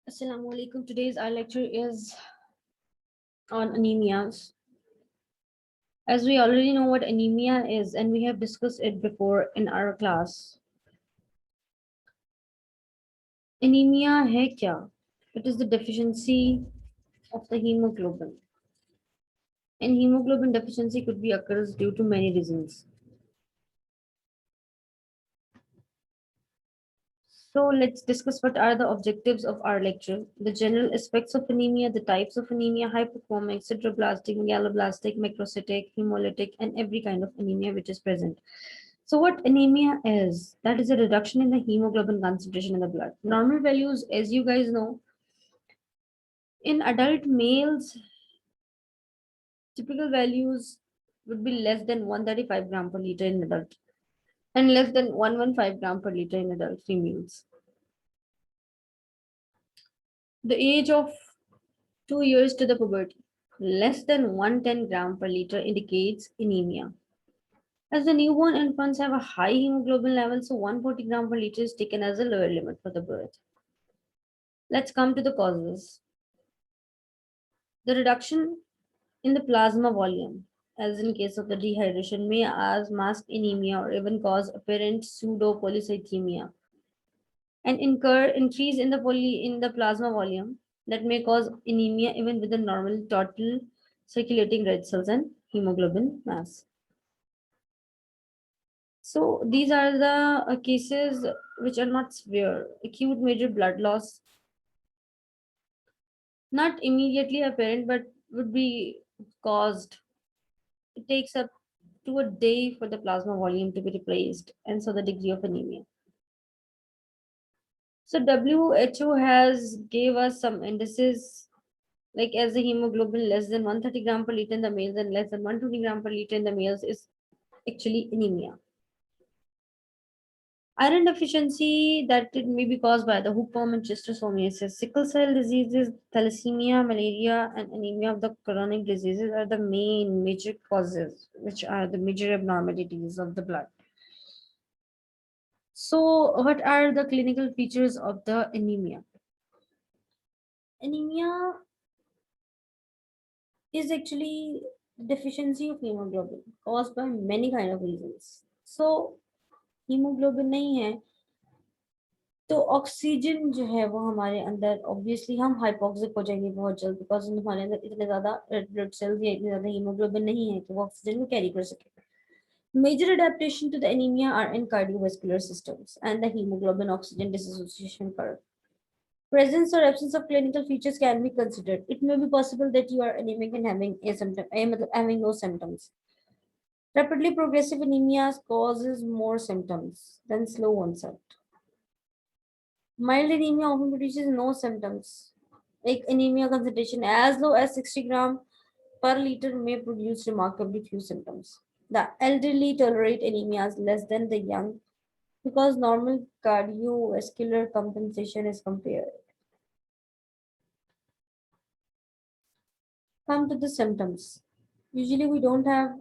Assalamu alaikum. Today's our lecture is on anemias. As we already know what anemia is, and we have discussed it before in our class. Anemia hai kya? It is the deficiency of the hemoglobin. And hemoglobin deficiency could be occurs due to many reasons. So let's discuss what are the objectives of our lecture, the general aspects of anemia, the types of anemia, hypochromic, sideroblastic, megaloblastic, macrocytic, hemolytic, and every kind of anemia which is present. So what anemia is? That is a reduction in the hemoglobin concentration in the blood. Normal values, as you guys know, in adult males, typical values would be less than 135 gram per liter in adult and less than 115 gram per liter in adult females. The age of 2 years to the puberty, less than 110 gram per liter indicates anemia. As the newborn infants have a high hemoglobin level, so 140 gram per liter is taken as a lower limit for the birth. Let's come to the causes. The reduction in the plasma volume, as in case of the dehydration, may mask anemia or even cause apparent pseudopolycythemia. An increase in the plasma volume that may cause anemia even with the normal total circulating red cells and hemoglobin mass. So these are the cases which are not severe. Acute major blood loss, not immediately apparent, but would be caused. It takes up to a day for the plasma volume to be replaced, and so the degree of anemia. So WHO has gave us some indices like as the hemoglobin less than 130 gram per liter in the males and less than 120 gram per liter in the males is actually anemia. Iron deficiency that it may be caused by the hookworm and schistosomiasis, sickle cell diseases, thalassemia, malaria, and anemia of the chronic diseases are the main major causes, which are the major abnormalities of the blood. So, what are the clinical features of the anemia? Anemia is actually deficiency of hemoglobin caused by many kind of reasons. So, haemoglobin नहीं है तो oxygen जो है वो हमारे अंदर obviously हम hypoxic हो जाएंगे बहुत जल्द बिकॉज हमारे अंदर इतने ज्यादा रेड ब्लड सेल्स या इतने ज्यादा हीमोग्लोबिन नहीं है कि वो ऑक्सीजन को कैरी कर सके. Major adaptation to the anemia are in cardiovascular systems and the hemoglobin oxygen dissociation curve. Presence or absence of clinical features can be considered. It may be possible that you are anemic and having having no symptoms. Rapidly progressive anemia causes more symptoms than slow onset. Mild anemia often produces no symptoms. Like anemia concentration as low as 60 gram per liter may produce remarkably few symptoms. The elderly tolerate anemia less than the young because normal cardiovascular compensation is compared. Come to the symptoms. Usually we don't have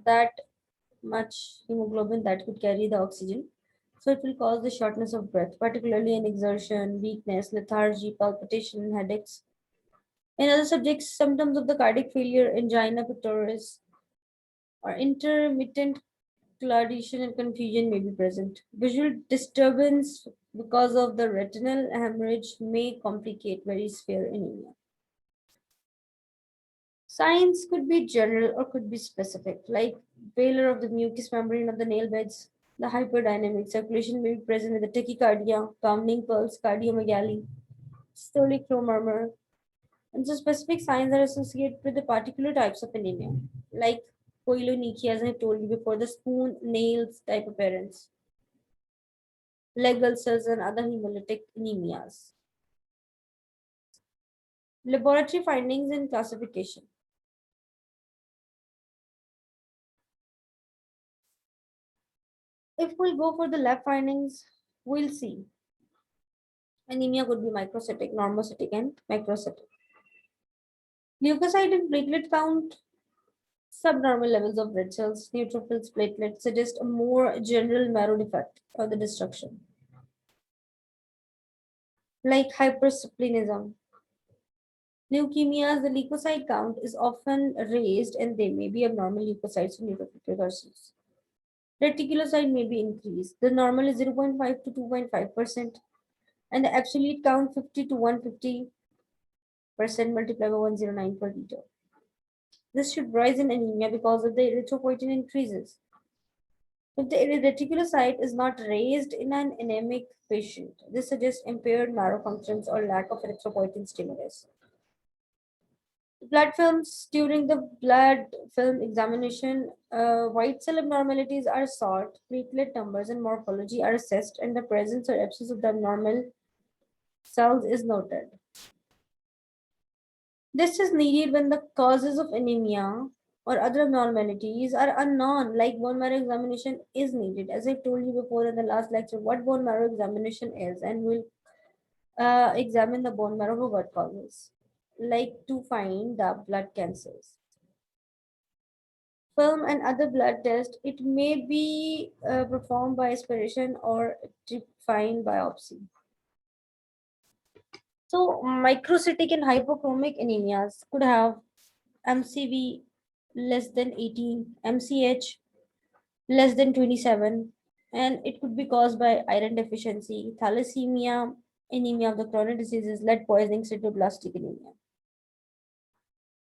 that much hemoglobin that could carry the oxygen. So it will cause the shortness of breath, particularly in exertion, weakness, lethargy, palpitation, headaches. In other subjects, symptoms of the cardiac failure, angina pectoris, or intermittent claudication and confusion may be present. Visual disturbance because of the retinal hemorrhage may complicate very severe anemia. Signs could be general or could be specific, like failure of the mucous membrane of the nail beds. The hyperdynamic circulation may be present with the tachycardia, pounding pulse, cardiomegaly, systolic flow murmur. And so specific signs are associated with the particular types of anemia, like koilonychia, as I told you before, the spoon nails type appearance, leg ulcers, and other hemolytic anemias. Laboratory findings and classification. If we'll go for the lab findings, we'll see anemia could be microcytic, normocytic, and macrocytic. Leukocyte and platelet count, subnormal levels of red cells, neutrophils, platelets suggest a more general marrow defect or the destruction. like hypersplenism. Leukemias, the leukocyte count is often raised and they may be abnormal leukocytes or neutrophil. Reticulocyte may be increased. The normal is 0.5 to 2.5%, and the absolute count 50 to 150% multiplied by 109 per liter. This should rise in anemia because of the erythropoietin increases. If the reticulocyte is not raised in an anemic patient, this suggests impaired marrow functions or lack of erythropoietin stimulus. Blood films during the blood film examination, white cell abnormalities are sought, platelet numbers and morphology are assessed, and the presence or absence of the abnormal cells is noted. This is needed when the causes of anemia or other abnormalities are unknown, like bone marrow examination is needed. As I told you before in the last lecture, what bone marrow examination is, and we'll examine the bone marrow for what causes, like to find the blood cancers. Film and other blood tests, it may be performed by aspiration or defined biopsy. So microcytic and hypochromic anemias could have MCV less than 18, MCH less than 27, and it could be caused by iron deficiency, thalassemia, anemia of the chronic diseases, lead poisoning, sideroblastic anemia.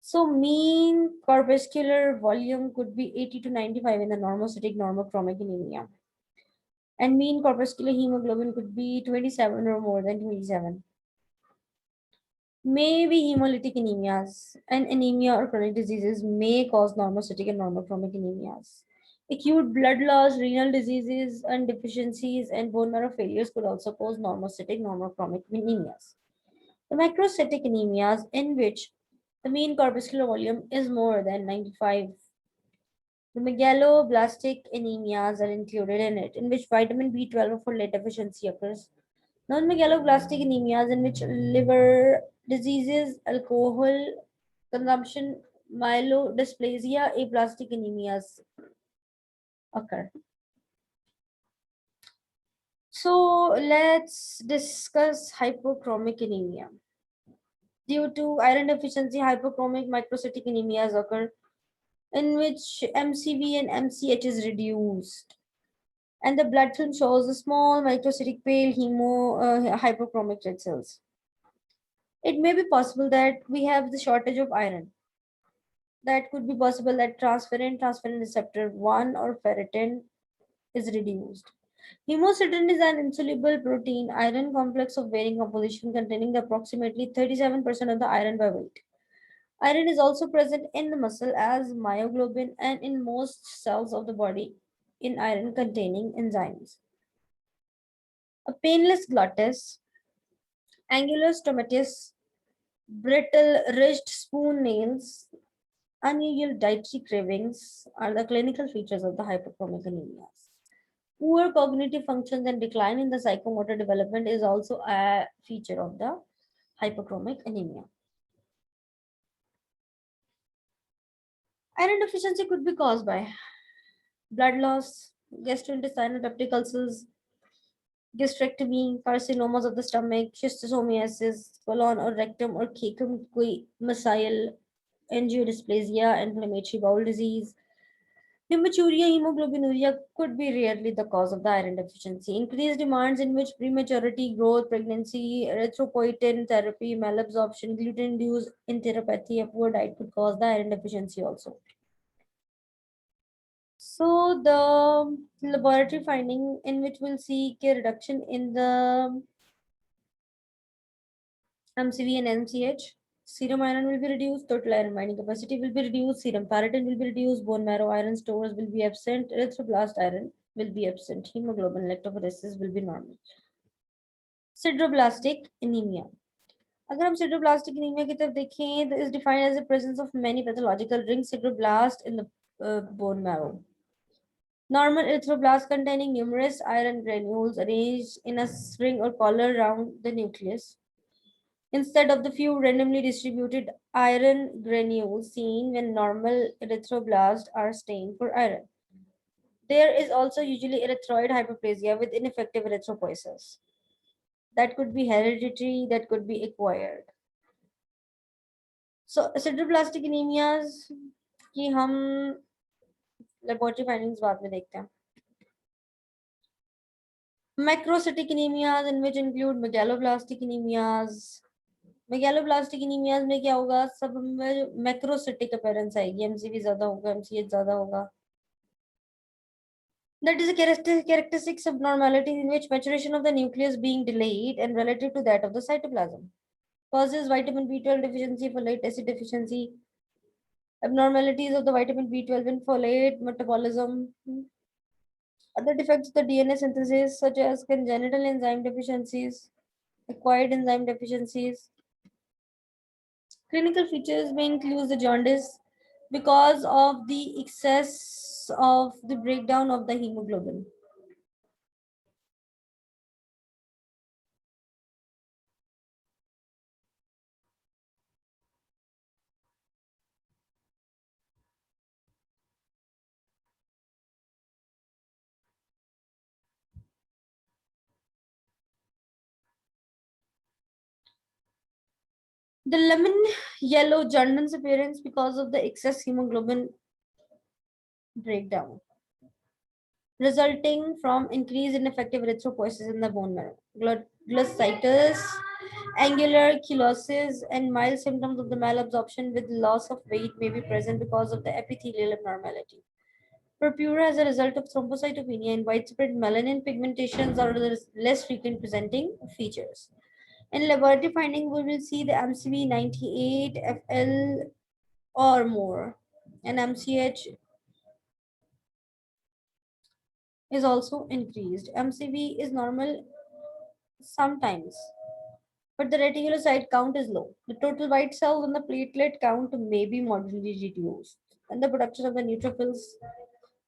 So mean corpuscular volume could be 80 to 95 in the normocytic normochromic anemia. And mean corpuscular hemoglobin could be 27 or more than 27. Maybe hemolytic anemias and anemia or chronic diseases may cause normocytic and normochromic anemias. Acute blood loss, renal diseases and deficiencies, and bone marrow failures could also cause normocytic normochromic anemias. The macrocytic anemias, in which the mean corpuscular volume is more than 95. The megaloblastic anemias are included in it, in which vitamin B12 or folate deficiency occurs. Non-megaloblastic anemias, in which liver diseases, alcohol consumption, myelodysplasia, aplastic anemias occur. So let's discuss hypochromic anemia. Due to iron deficiency, hypochromic microcytic anemias occur, in which MCV and MCH is reduced, and the blood film shows a small microcytic pale hypochromic red cells. It may be possible that we have the shortage of iron. That could be possible that transferrin receptor 1 or ferritin is reduced. Hemosiderin is an insoluble protein iron complex of varying composition containing approximately 37% of the iron by weight. Iron is also present in the muscle as myoglobin and in most cells of the body in iron containing enzymes. A painless glottis, angular stomatis, brittle ridged spoon nails, unusual dietary cravings are the clinical features of the hypochromic anemias. Poor cognitive functions and decline in the psychomotor development is also a feature of the hypochromic anemia. Iron deficiency could be caused by blood loss, gastrointestinal peptic ulcers, gastrectomy, carcinomas of the stomach, schistosomiasis, colon or rectum or cecum squamosal, angiodysplasia, inflammatory bowel disease. Hematuria, hemoglobinuria could be rarely the cause of the iron deficiency. Increased demands in which prematurity, growth, pregnancy, erythropoietin therapy, malabsorption, gluten-induced enteropathy, a poor diet could cause the iron deficiency also. So the laboratory finding in which we'll see a reduction in the MCV and MCH, serum iron will be reduced, total iron binding capacity will be reduced, serum ferritin will be reduced, bone marrow iron stores will be absent, erythroblast iron will be absent, hemoglobin lactophoresis will be normal. Sideroblastic anemia. अगर हम sideroblastic anemia की तरफ देखें, is defined as the presence of many pathological ring sideroblast in the bone marrow. Normal erythroblast containing numerous iron granules arranged in a ring or collar around the nucleus, instead of the few randomly distributed iron granules seen when normal erythroblasts are stained for iron. There is also usually erythroid hyperplasia with ineffective erythropoiesis. That could be hereditary, that could be acquired. So sideroblastic anemias की हम laboratory findings बाद में देखते हैं. Macrocytic anemias, in which include megaloblastic anemias. Megaloblastic anaemias में क्या होगा, सब में मैक्रोसिटिक अपीयरेंस आएगी, एमसीवी ज्यादा होगा, एमसीएच ज्यादा होगा. That is a characteristic abnormality in which maturation of the nucleus being delayed and relative to that of the cytoplasm. Causes vitamin B12 deficiency, folate acid deficiency, abnormalities of the vitamin B12 and folate metabolism. Other defects of the DNA synthesis, such as congenital enzyme deficiencies, acquired enzyme deficiencies. Clinical features may include the jaundice because of the excess of the breakdown of the hemoglobin. The lemon yellow jaundice appearance because of the excess hemoglobin breakdown, resulting from increase in effective erythropoiesis in the bone marrow. Glossitis, angular chelosis, and mild symptoms of the malabsorption with loss of weight may be present because of the epithelial abnormality. Purpura as a result of thrombocytopenia and widespread melanin pigmentations are the less frequent presenting features. In laboratory finding, we will see the MCV 98 FL or more, and MCH is also increased. MCV is normal sometimes, but the reticulocyte count is low. The total white cells and the platelet count may be moderately reduced, and the production of the neutrophils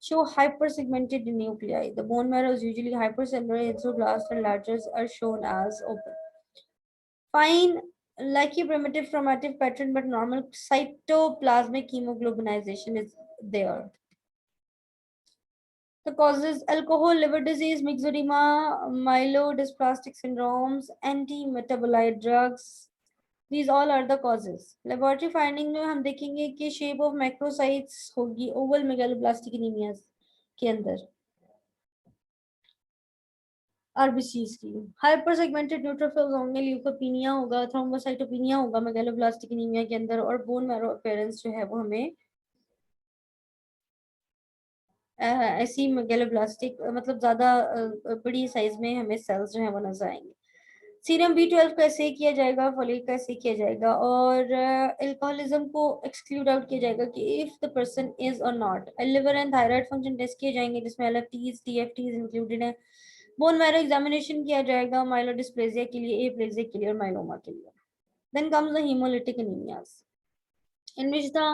show hypersegmented nuclei. The bone marrow is usually hypercellular, erythroblasts and largers are shown as open. Fine, like a primitive chromatic pattern, but normal cytoplasmic hemoglobinization is there. The causes: alcohol, liver disease, myxedema, myelodysplastic syndromes, anti-metabolite drugs. These all are the causes. Laboratory finding में हम देखेंगे कि shape of macrocytes होगी oval megaloblastic anemias के अंदर. RBCs की hyper segmented neutrophils होंगे, leucopenia होगा, थ्रोम्बोसाइटोपिनिया होगा मेगालोब्लास्टिक एनीमिया के अंदर, और बोन मैरो अपीयरेंस जो है वो हमें ऐसी मेगालोब्लास्टिक मतलब ज्यादा बड़ी साइज में हमें सेल्स जो है वो नजर आएंगे. सीरम B12 कैसे किया जाएगा, फोलेट कैसे किया जाएगा, और एल्कोहलिज्म को एक्सक्लूड आउट किया जाएगा कि if the person is or not. Liver and thyroid function test किए जाएंगे जिसमें LFTs TFTs इंक्लूडेड है. बोन मैरो एग्जामिनेशन किया जाएगा माइलोडिस्प्लेजिया के लिए, एप्लेजिया के लिए और माइलोमा के लिए. Then comes the hemolytic anemias in which the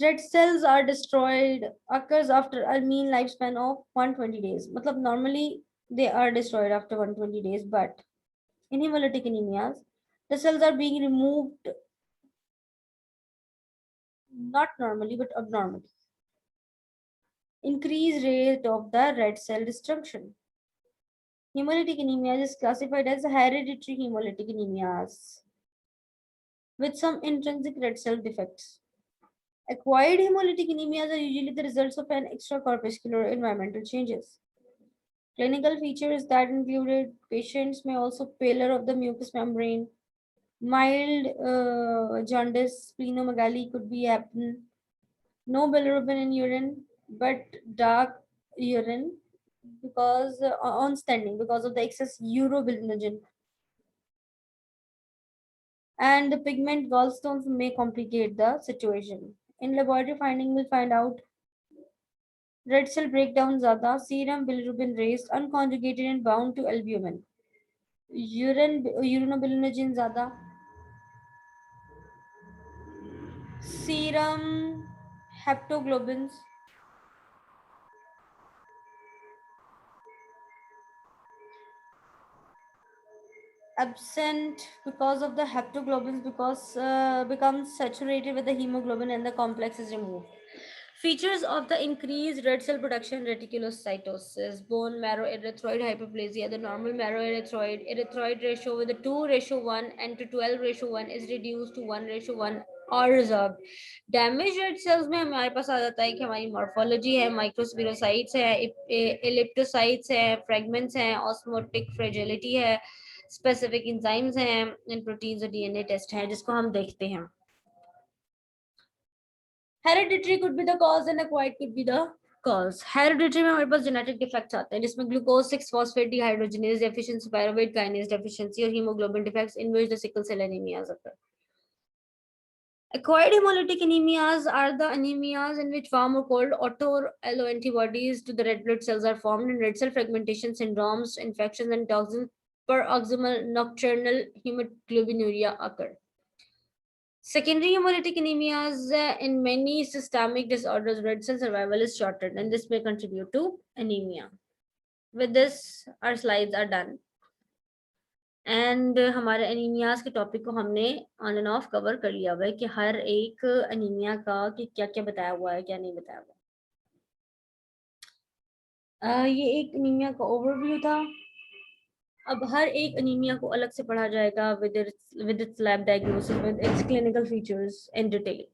red cells are destroyed occurs after a mean lifespan of 120 days. मतलब normally they are destroyed after 120 days, but in hemolytic anemias the cells are being removed not normally but abnormally. Increased rate of the red cell destruction. Hemolytic anemia is classified as hereditary hemolytic anemias with some intrinsic red cell defects. Acquired hemolytic anemias are usually the results of an extracorpuscular environmental changes. Clinical features that included patients may also pallor of the mucous membrane, mild jaundice, splenomegaly could be absent, no bilirubin in urine, but dark urine because on standing because of the excess urobilinogen. And the pigment gallstones may complicate the situation. In laboratory finding, we'll find out red cell breakdown ज़्यादा, serum bilirubin raised, unconjugated and bound to albumin. Urinobilinogen ज़्यादा, serum haptoglobins absent because of the haptoglobins because becomes saturated with the hemoglobin and the complex is removed. Features of the increased red cell production, reticulocytosis, bone marrow erythroid hyperplasia. The normal marrow erythroid ratio with a 2:1 and to 12:1 is reduced to 1:1 और reserved. Damaged red cells में हमारे पास आ जाता है कि हमारी morphology है, microspherocytes है, elliptocytes है, fragments हैं, osmotic fragility है, specific enzymes हैं, and proteins और DNA test है जिसको हम देखते हैं. Hereditary could be the cause and acquired could be the cause. Hereditary में हमारे पास genetic defects आते हैं जिसमें glucose 6-phosphate dehydrogenase deficiency, pyruvate kinase deficiency और hemoglobin defects in which the sickle cell anemias occur. Acquired hemolytic anemias are the anemias in which warm or cold autoantibodies to the red blood cells are formed and red cell fragmentation syndromes, infections and toxins paroxysmal nocturnal hemoglobinuria occur. Secondary hemolytic anemias in many systemic disorders, red cell survival is shortened and this may contribute to anemia. With this, our slides are done. And हमारे anaemias के topic को हमने on end of cover कर लिया हुआ है कि हर एक एनीमिया का कि क्या क्या बताया हुआ है, क्या नहीं बताया हुआ. ये एक एनीमिया का ओवरव्यू था. अब हर एक एनीमिया को अलग से पढ़ा जाएगा with its lab diagnosis, with its clinical features in detail.